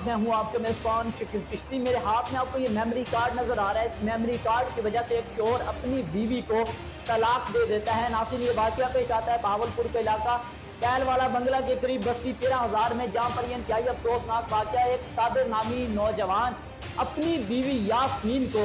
मैं हूँ आपके मेज़बान शकील चिश्ती। मेरे हाथ में आपको ये मेमोरी कार्ड नजर आ रहा है। इस मेमोरी कार्ड की वजह से एक शोहर अपनी बीवी को तलाक दे देता है। नाज़रीन, ये वाकया पेश आता है भावलपुर का इलाका कैल वाला बंगला के करीब बस्ती 13,000 में, जहाँ पर यह इंतहाई अफसोसनाक वाकया एक साबिर नामी नौजवान अपनी बीवी यास्मीन को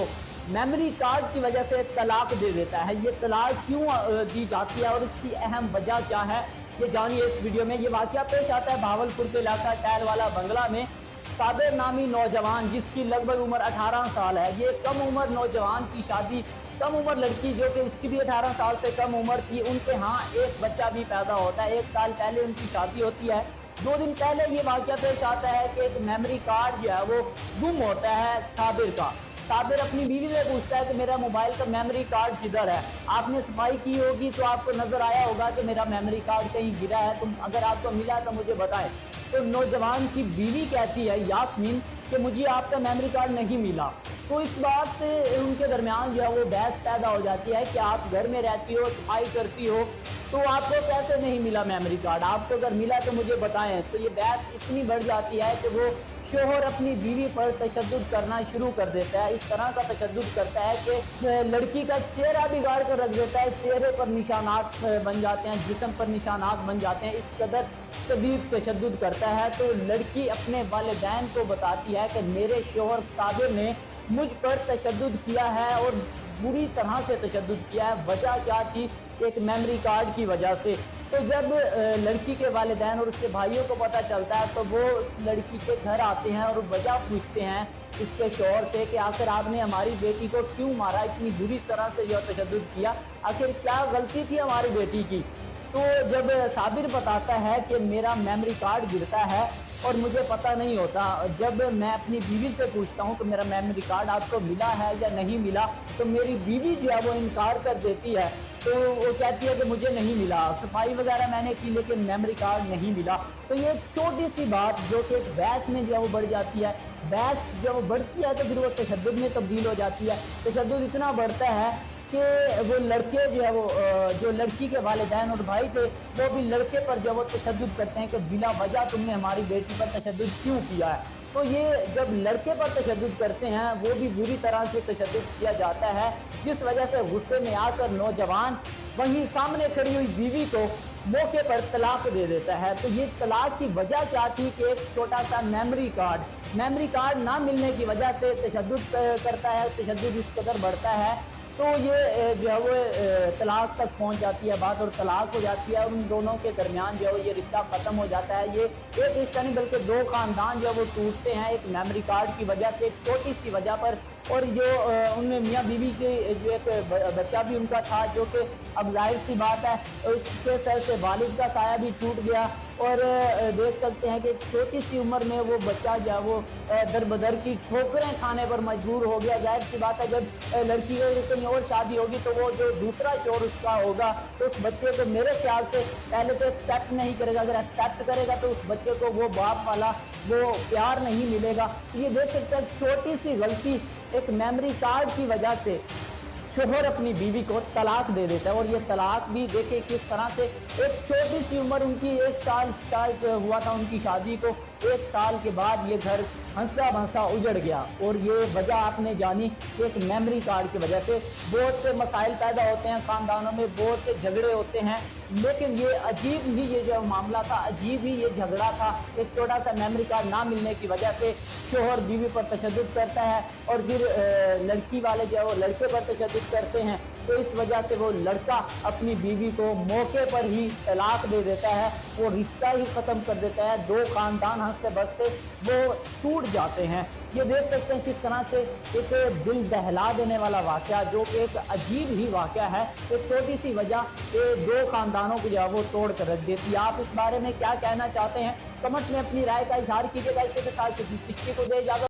मेमोरी कार्ड की वजह से तलाक दे देता है। ये तलाक क्यों दी जाती है और इसकी अहम वजह क्या है, ये जानिए इस वीडियो में। ये वाकया पेश आता है भावलपुर के इलाका कैल वाला बंगला में। साबिर नामी नौजवान जिसकी लगभग उम्र 18 साल है, ये कम उम्र नौजवान की शादी, कम उम्र लड़की जो कि उसकी भी 18 साल से कम उम्र थी, उनके यहाँ एक बच्चा भी पैदा होता है। 1 साल पहले उनकी शादी होती है। 2 दिन पहले ये वाकया पेश आता है कि एक मेमोरी कार्ड जो है वो गुम होता है साबिर का। साबिर अपनी बीवी से पूछता है कि मेरा मोबाइल का मेमोरी कार्ड किधर है। आपने सफाई की होगी तो आपको नजर आया होगा कि मेरा मेमोरी कार्ड कहीं गिरा है, तुम अगर आपको मिला तो मुझे बताएं। तो नौजवान की बीवी कहती है यास्मीन कि मुझे आपका मेमोरी कार्ड नहीं मिला। तो इस बात से उनके दरमियान जो है वो बहस पैदा हो जाती है कि आप घर में रहती हो, सफाई करती हो, तो आपको कैसे नहीं मिला मेमोरी कार्ड, आपको अगर मिला तो मुझे बताएं। तो ये बहस इतनी बढ़ जाती है कि वो शोहर अपनी बीवी पर तशद्दुद करना शुरू कर देता है। इस तरह का तशद्दुद करता है कि लड़की का चेहरा बिगाड़ कर रख देता है, चेहरे पर निशानात बन जाते हैं, जिस्म पर निशानात बन जाते हैं। इस कदर शदीद तशद्दुद करता है। तो लड़की अपने वालिदैन को बताती है कि मेरे शोहर साबिर ने मुझ पर तशद्दुद किया है और बुरी तरह से तशद्दुद किया है। वजह क्या थी? एक मेमोरी कार्ड की वजह से। तो जब लड़की के वालिदैन और उसके भाइयों को पता चलता है तो वो उस लड़की के घर आते हैं और वजह पूछते हैं इसके शौहर से कि आखिर आपने हमारी बेटी को क्यों मारा, इतनी बुरी तरह से जो तशद्दुद किया, आखिर क्या गलती थी हमारी बेटी की। तो जब साबिर बताता है कि मेरा मेमोरी कार्ड गिरता है और मुझे पता नहीं होता, जब मैं अपनी बीवी से पूछता हूँ कि मेरा मेमोरी कार्ड आपको मिला है या नहीं मिला, तो मेरी बीवी जो है वो इनकार कर देती है। तो वो कहती है कि मुझे नहीं मिला, सफाई वगैरह मैंने की लेकिन मेमोरी कार्ड नहीं मिला। तो ये छोटी सी बात जो कि एक बहस में जो है वो बढ़ जाती है। बहस जब वो बढ़ती है तो फिर वो तशद्दुद में तब्दील हो जाती है। तशद्दुद इतना बढ़ता है कि वो लड़के जो है वो जो लड़की के वालिदैन और भाई थे, वो भी लड़के पर जो वो तशद्दुद करते हैं कि बिला वजह तुमने हमारी बेटी पर तशद्दुद क्यों किया है। तो ये जब लड़के पर तशद्दुद करते हैं वो भी बुरी तरह से तशद्दुद किया जाता है, जिस वजह से गुस्से में आकर नौजवान वहीं सामने खड़ी हुई बीवी को मौके पर तलाक दे देता है। तो ये तलाक की वजह क्या थी कि एक छोटा सा मेमोरी कार्ड ना मिलने की वजह से तशद्दुद करता है, तशद्दुद इस कदर बढ़ता है। तो ये जो है वो तलाक तक पहुंच जाती है बात और तलाक हो जाती है। उन दोनों के दरमियान जो है ये रिश्ता खत्म हो जाता है। ये एक रिश्ता नहीं बल्कि 2 खानदान जो है वो टूटते हैं एक मेमोरी कार्ड की वजह से, एक छोटी सी वजह पर। और जो उनमें मियाँ बीवी के जो एक बच्चा भी उनका था, जो कि अब जाहिर सी बात है उसके सर से वालिद का साया भी छूट गया। और देख सकते हैं कि छोटी सी उम्र में वो बच्चा जो है वो दर बदर की ठोकरें खाने पर मजबूर हो गया। जाहिर सी बात है जब लड़की की कहीं और शादी होगी तो वो जो दूसरा शोहर उसका होगा तो उस बच्चे को मेरे ख्याल से पहले तो एक्सेप्ट नहीं करेगा, अगर एक्सेप्ट करेगा तो उस बच्चे को वो बाप वाला वो प्यार नहीं मिलेगा। ये देख सकते हैं छोटी सी गलती एक मेमोरी कार्ड की वजह से शोहर अपनी बीवी को तलाक दे देता है। और ये तलाक भी देखिए किस तरह से, एक छोटी सी उम्र उनकी 1 साल शायद हुआ था उनकी शादी को, 1 साल के बाद ये घर हंसा भंसा उजड़ गया। और ये वजह आपने जानी कि एक मेमोरी कार्ड की वजह से बहुत से मसाइल पैदा होते हैं खानदानों में, बहुत से झगड़े होते हैं। लेकिन ये अजीब ही ये जो मामला था, अजीब ही ये झगड़ा था। एक छोटा सा मेमोरी कार्ड ना मिलने की वजह से शोहर बीवी पर तशद्दुद करता है और फिर लड़की वाले जो है वो लड़के पर तशद्दुद करते हैं। तो इस वजह से वो लड़का अपनी बीवी को मौके पर ही तलाक दे देता है, वो रिश्ता ही ख़त्म कर देता है। 2 खानदान हंसते बसते वो टूट जाते हैं। ये देख सकते हैं किस तरह से एक दिल दहला देने वाला वाक़या, जो कि एक अजीब ही वाक़या है। एक छोटी सी वजह 2 खानदानों को जो है वो तोड़ कर रख देती है। आप इस बारे में क्या कहना चाहते हैं? कमेंट में अपनी राय का इजहार कीजिएगा। इसके साथ चिश्ती को दे इजाज़त।